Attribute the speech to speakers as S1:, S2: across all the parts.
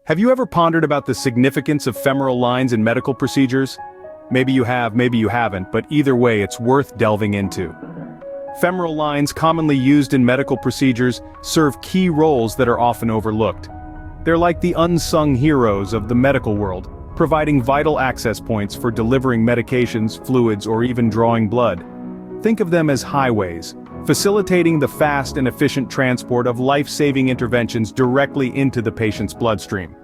S1: Have you ever pondered about the significance of femoral lines in medical procedures? Maybe you have, maybe you haven't, but either way it's worth delving into. Femoral lines, commonly used in medical procedures, serve key roles that are often overlooked. They're like the unsung heroes of the medical world, providing vital access points for delivering medications, fluids, or even drawing blood. Think of them as highways, facilitating the fast and efficient transport of life-saving interventions directly into the patient's bloodstream.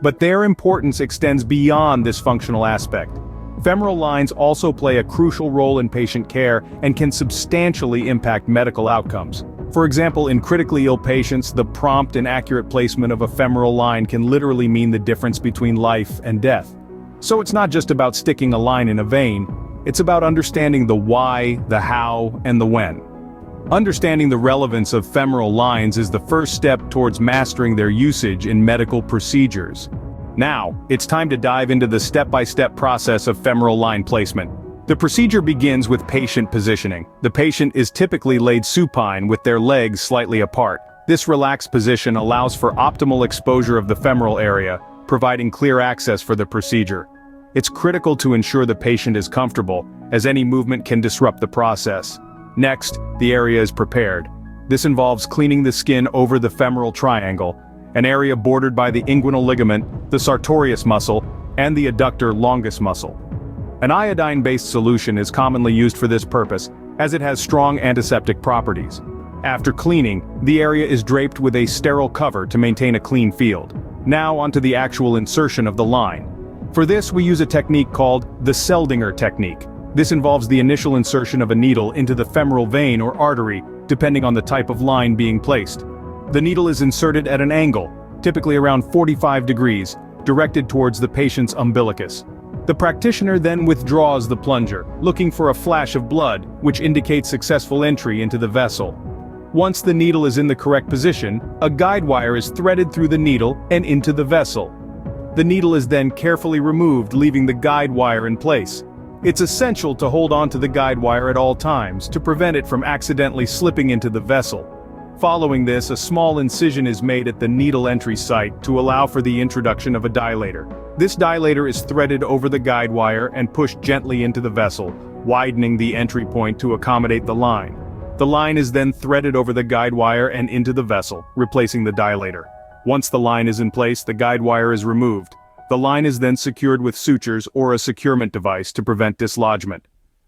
S1: But their importance extends beyond this functional aspect. Femoral lines also play a crucial role in patient care and can substantially impact medical outcomes. For example, in critically ill patients, the prompt and accurate placement of a femoral line can literally mean the difference between life and death. So it's not just about sticking a line in a vein, it's about understanding the why, the how, and the when. Understanding the relevance of femoral lines is the first step towards mastering their usage in medical procedures. Now, it's time to dive into the step-by-step process of femoral line placement. The procedure begins with patient positioning. The patient is typically laid supine with their legs slightly apart. This relaxed position allows for optimal exposure of the femoral area, providing clear access for the procedure. It's critical to ensure the patient is comfortable, as any movement can disrupt the process. Next, the area is prepared. This involves cleaning the skin over the femoral triangle, an area bordered by the inguinal ligament, the sartorius muscle, and the adductor longus muscle. An iodine-based solution is commonly used for this purpose, as it has strong antiseptic properties. After cleaning, the area is draped with a sterile cover to maintain a clean field. Now onto the actual insertion of the line. For this we use a technique called the Seldinger technique. This involves the initial insertion of a needle into the femoral vein or artery, depending on the type of line being placed. The needle is inserted at an angle, typically around 45 degrees, directed towards the patient's umbilicus. The practitioner then withdraws the plunger, looking for a flash of blood, which indicates successful entry into the vessel. Once the needle is in the correct position, a guide wire is threaded through the needle and into the vessel. The needle is then carefully removed, leaving the guide wire in place. It's essential to hold on to the guide wire at all times to prevent it from accidentally slipping into the vessel. Following this, a small incision is made at the needle entry site to allow for the introduction of a dilator. This dilator is threaded over the guide wire and pushed gently into the vessel, widening the entry point to accommodate the line. The line is then threaded over the guide wire and into the vessel, replacing the dilator. Once the line is in place, the guide wire is removed. The line is then secured with sutures or a securement device to prevent dislodgement.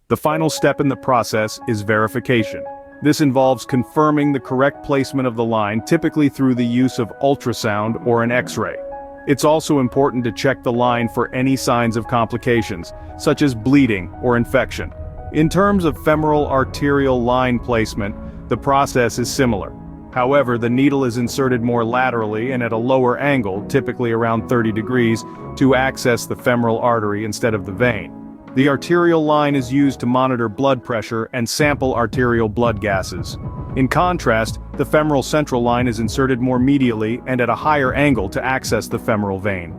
S1: The final step in the process is verification. This involves confirming the correct placement of the line, typically through the use of ultrasound or an X-ray. It's also important to check the line for any signs of complications, such as bleeding or infection. In terms of femoral arterial line placement, the process is similar. However, the needle is inserted more laterally and at a lower angle, typically around 30 degrees, to access the femoral artery instead of the vein. The arterial line is used to monitor blood pressure and sample arterial blood gases. In contrast, the femoral central line is inserted more medially and at a higher angle to access the femoral vein.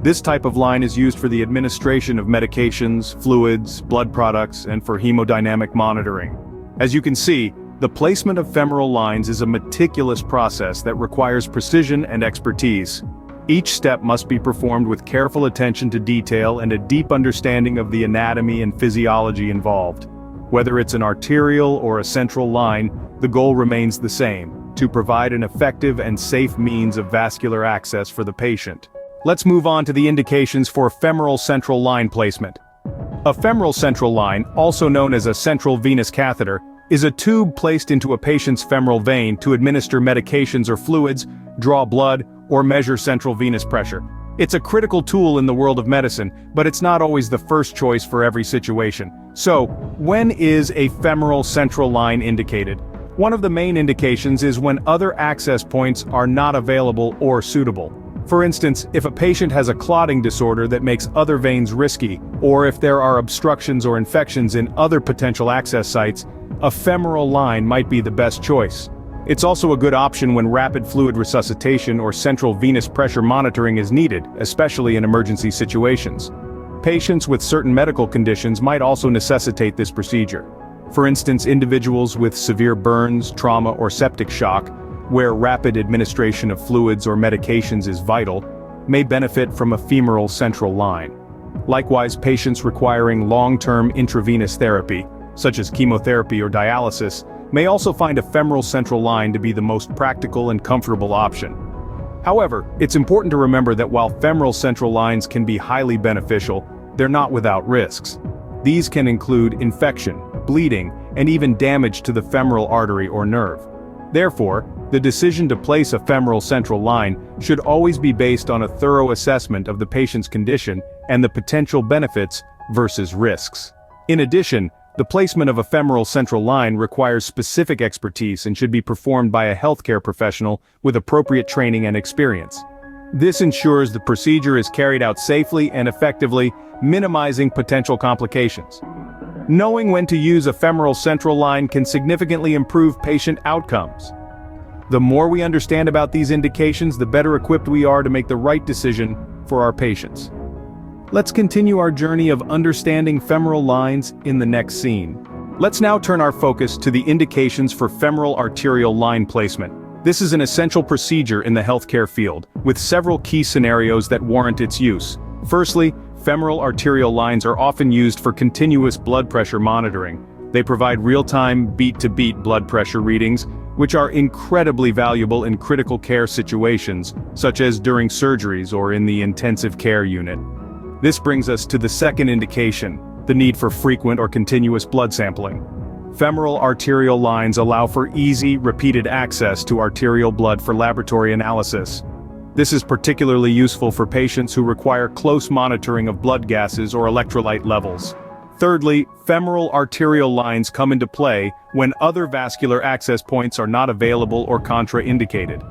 S1: This type of line is used for the administration of medications, fluids, blood products, and for hemodynamic monitoring. As you can see, the placement of femoral lines is a meticulous process that requires precision and expertise. Each step must be performed with careful attention to detail and a deep understanding of the anatomy and physiology involved. Whether it's an arterial or a central line, the goal remains the same: to provide an effective and safe means of vascular access for the patient. Let's move on to the indications for femoral central line placement. A femoral central line, also known as a central venous catheter, is a tube placed into a patient's femoral vein to administer medications or fluids, draw blood, or measure central venous pressure. It's a critical tool in the world of medicine, but it's not always the first choice for every situation. So, when is a femoral central line indicated? One of the main indications is when other access points are not available or suitable. For instance, if a patient has a clotting disorder that makes other veins risky, or if there are obstructions or infections in other potential access sites, a femoral line might be the best choice. It's also a good option when rapid fluid resuscitation or central venous pressure monitoring is needed, especially in emergency situations. Patients with certain medical conditions might also necessitate this procedure. For instance, individuals with severe burns, trauma, or septic shock, where rapid administration of fluids or medications is vital, may benefit from a femoral central line. Likewise, patients requiring long-term intravenous therapy, such as chemotherapy or dialysis, may also find a femoral central line to be the most practical and comfortable option. However, it's important to remember that while femoral central lines can be highly beneficial, they're not without risks. These can include infection, bleeding, and even damage to the femoral artery or nerve. Therefore, the decision to place a femoral central line should always be based on a thorough assessment of the patient's condition and the potential benefits versus risks. In addition, the placement of a femoral central line requires specific expertise and should be performed by a healthcare professional with appropriate training and experience. This ensures the procedure is carried out safely and effectively, minimizing potential complications. Knowing when to use a femoral central line can significantly improve patient outcomes. The more we understand about these indications, the better equipped we are to make the right decision for our patients. Let's continue our journey of understanding femoral lines in the next scene. Let's now turn our focus to the indications for femoral arterial line placement. This is an essential procedure in the healthcare field, with several key scenarios that warrant its use. Firstly, femoral arterial lines are often used for continuous blood pressure monitoring. They provide real-time, beat-to-beat blood pressure readings, which are incredibly valuable in critical care situations, such as during surgeries or in the intensive care unit. This brings us to the second indication, the need for frequent or continuous blood sampling. Femoral arterial lines allow for easy, repeated access to arterial blood for laboratory analysis. This is particularly useful for patients who require close monitoring of blood gases or electrolyte levels. Thirdly, femoral arterial lines come into play when other vascular access points are not available or contraindicated.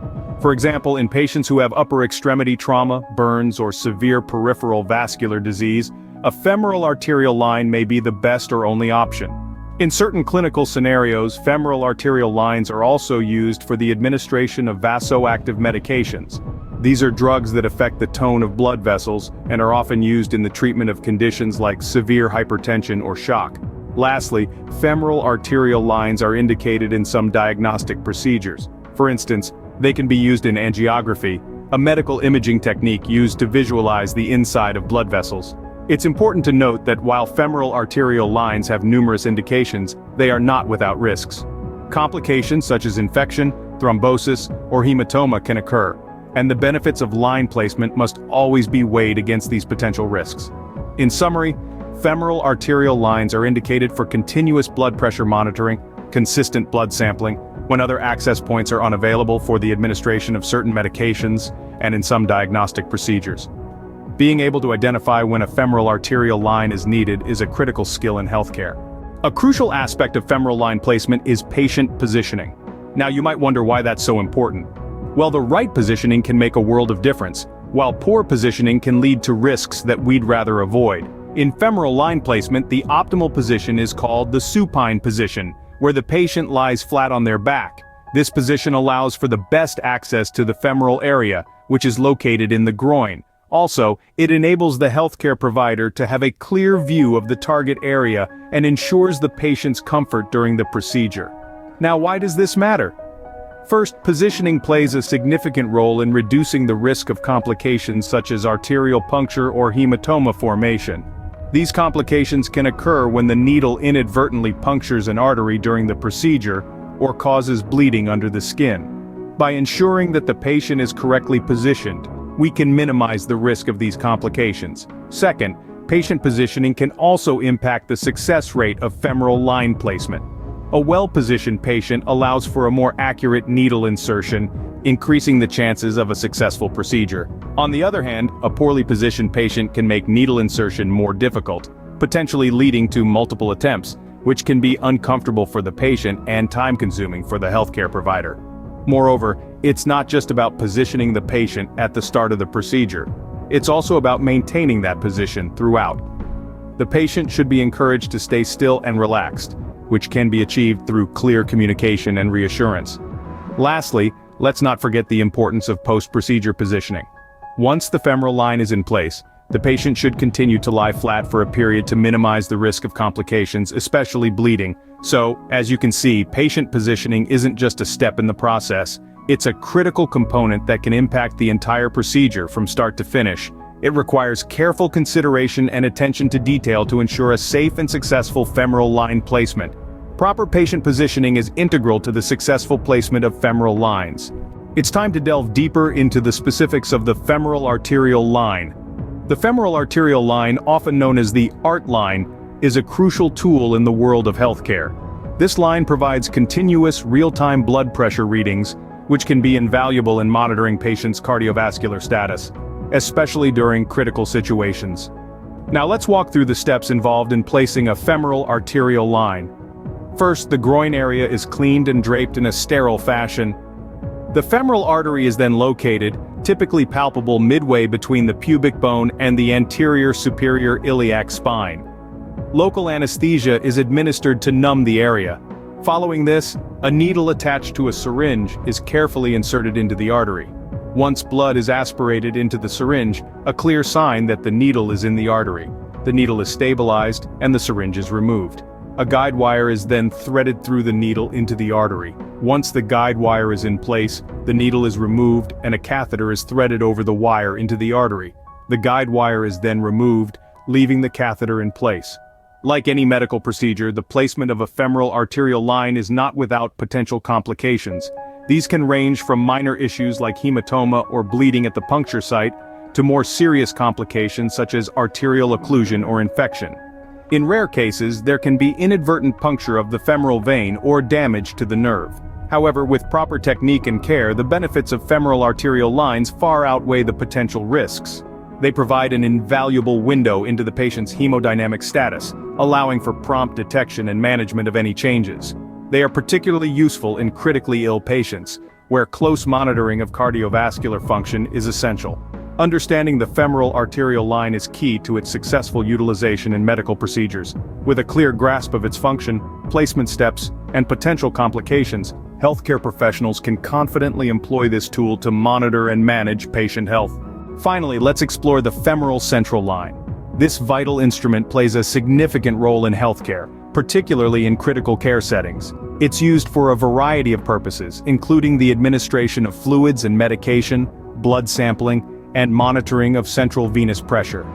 S1: For example, in patients who have upper extremity trauma, burns, or severe peripheral vascular disease, a femoral arterial line may be the best or only option. In certain clinical scenarios, femoral arterial lines are also used for the administration of vasoactive medications. These are drugs that affect the tone of blood vessels and are often used in the treatment of conditions like severe hypertension or shock. Lastly, femoral arterial lines are indicated in some diagnostic procedures. For instance, they can be used in angiography, a medical imaging technique used to visualize the inside of blood vessels. It's important to note that while femoral arterial lines have numerous indications, they are not without risks. Complications such as infection, thrombosis, or hematoma can occur, and the benefits of line placement must always be weighed against these potential risks. In summary, femoral arterial lines are indicated for continuous blood pressure monitoring, consistent blood sampling, when other access points are unavailable for the administration of certain medications, and in some diagnostic procedures. Being able to identify when a femoral arterial line is needed is a critical skill in healthcare. A crucial aspect of femoral line placement is patient positioning. Now you might wonder why that's so important. Well, the right positioning can make a world of difference, while poor positioning can lead to risks that we'd rather avoid. In femoral line placement, the optimal position is called the supine position, where the patient lies flat on their back. This position allows for the best access to the femoral area, which is located in the groin. Also, it enables the healthcare provider to have a clear view of the target area and ensures the patient's comfort during the procedure. Now, why does this matter? First, positioning plays a significant role in reducing the risk of complications such as arterial puncture or hematoma formation. These complications can occur when the needle inadvertently punctures an artery during the procedure or causes bleeding under the skin. By ensuring that the patient is correctly positioned, we can minimize the risk of these complications. Second, patient positioning can also impact the success rate of femoral line placement. A well-positioned patient allows for a more accurate needle insertion, increasing the chances of a successful procedure. On the other hand, a poorly positioned patient can make needle insertion more difficult, potentially leading to multiple attempts, which can be uncomfortable for the patient and time-consuming for the healthcare provider. Moreover, it's not just about positioning the patient at the start of the procedure. It's also about maintaining that position throughout. The patient should be encouraged to stay still and relaxed, which can be achieved through clear communication and reassurance. Lastly, let's not forget the importance of post-procedure positioning. Once the femoral line is in place, the patient should continue to lie flat for a period to minimize the risk of complications, especially bleeding. So, as you can see, patient positioning isn't just a step in the process, It's a critical component that can impact the entire procedure from start to finish. It requires careful consideration and attention to detail to ensure a safe and successful femoral line placement. Proper patient positioning is integral to the successful placement of femoral lines. It's time to delve deeper into the specifics of the femoral arterial line. The femoral arterial line, often known as the ART line, is a crucial tool in the world of healthcare. This line provides continuous, real-time blood pressure readings, which can be invaluable in monitoring patients' cardiovascular status, especially during critical situations. Now let's walk through the steps involved in placing a femoral arterial line. First, the groin area is cleaned and draped in a sterile fashion. The femoral artery is then located, typically palpable midway between the pubic bone and the anterior superior iliac spine. Local anesthesia is administered to numb the area. Following this, a needle attached to a syringe is carefully inserted into the artery. Once blood is aspirated into the syringe, a clear sign that the needle is in the artery. The needle is stabilized, and the syringe is removed. A guide wire is then threaded through the needle into the artery. Once the guide wire is in place, the needle is removed and a catheter is threaded over the wire into the artery. The guide wire is then removed, leaving the catheter in place. Like any medical procedure, the placement of a femoral arterial line is not without potential complications. These can range from minor issues like hematoma or bleeding at the puncture site, to more serious complications such as arterial occlusion or infection. In rare cases, there can be inadvertent puncture of the femoral vein or damage to the nerve. However, with proper technique and care, the benefits of femoral arterial lines far outweigh the potential risks. They provide an invaluable window into the patient's hemodynamic status, allowing for prompt detection and management of any changes. They are particularly useful in critically ill patients, where close monitoring of cardiovascular function is essential. Understanding the femoral arterial line is key to its successful utilization in medical procedures. With a clear grasp of its function, placement steps, and potential complications, healthcare professionals can confidently employ this tool to monitor and manage patient health. Finally, let's explore the femoral central line. This vital instrument plays a significant role in healthcare, particularly in critical care settings. It's used for a variety of purposes, including the administration of fluids and medication, blood sampling, and monitoring of central venous pressure.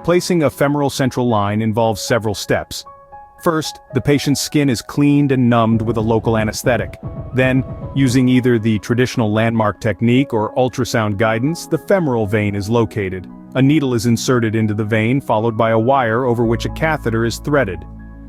S1: Placing a femoral central line involves several steps. First, the patient's skin is cleaned and numbed with a local anesthetic. Then, using either the traditional landmark technique or ultrasound guidance, the femoral vein is located. A needle is inserted into the vein, followed by a wire over which a catheter is threaded.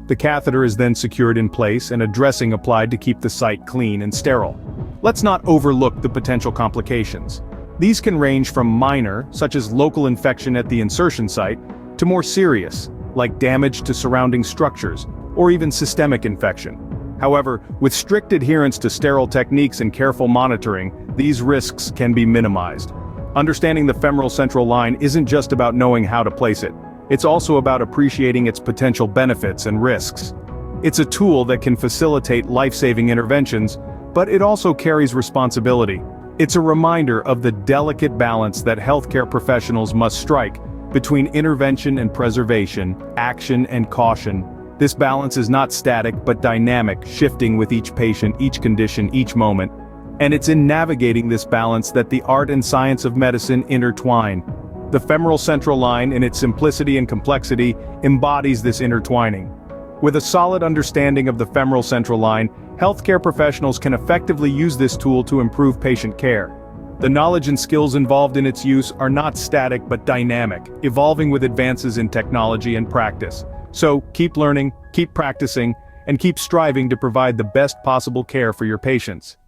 S1: The catheter is then secured in place and a dressing applied to keep the site clean and sterile. Let's not overlook the potential complications. These can range from minor, such as local infection at the insertion site, to more serious, like damage to surrounding structures, or even systemic infection. However, with strict adherence to sterile techniques and careful monitoring, these risks can be minimized. Understanding the femoral central line isn't just about knowing how to place it. It's also about appreciating its potential benefits and risks. It's a tool that can facilitate life-saving interventions, but it also carries responsibility. It's a reminder of the delicate balance that healthcare professionals must strike between intervention and preservation, action and caution. This balance is not static but dynamic, shifting with each patient, each condition, each moment. And it's in navigating this balance that the art and science of medicine intertwine. The femoral central line, in its simplicity and complexity, embodies this intertwining. With a solid understanding of the femoral central line, healthcare professionals can effectively use this tool to improve patient care. The knowledge and skills involved in its use are not static but dynamic, evolving with advances in technology and practice. So, keep learning, keep practicing, and keep striving to provide the best possible care for your patients.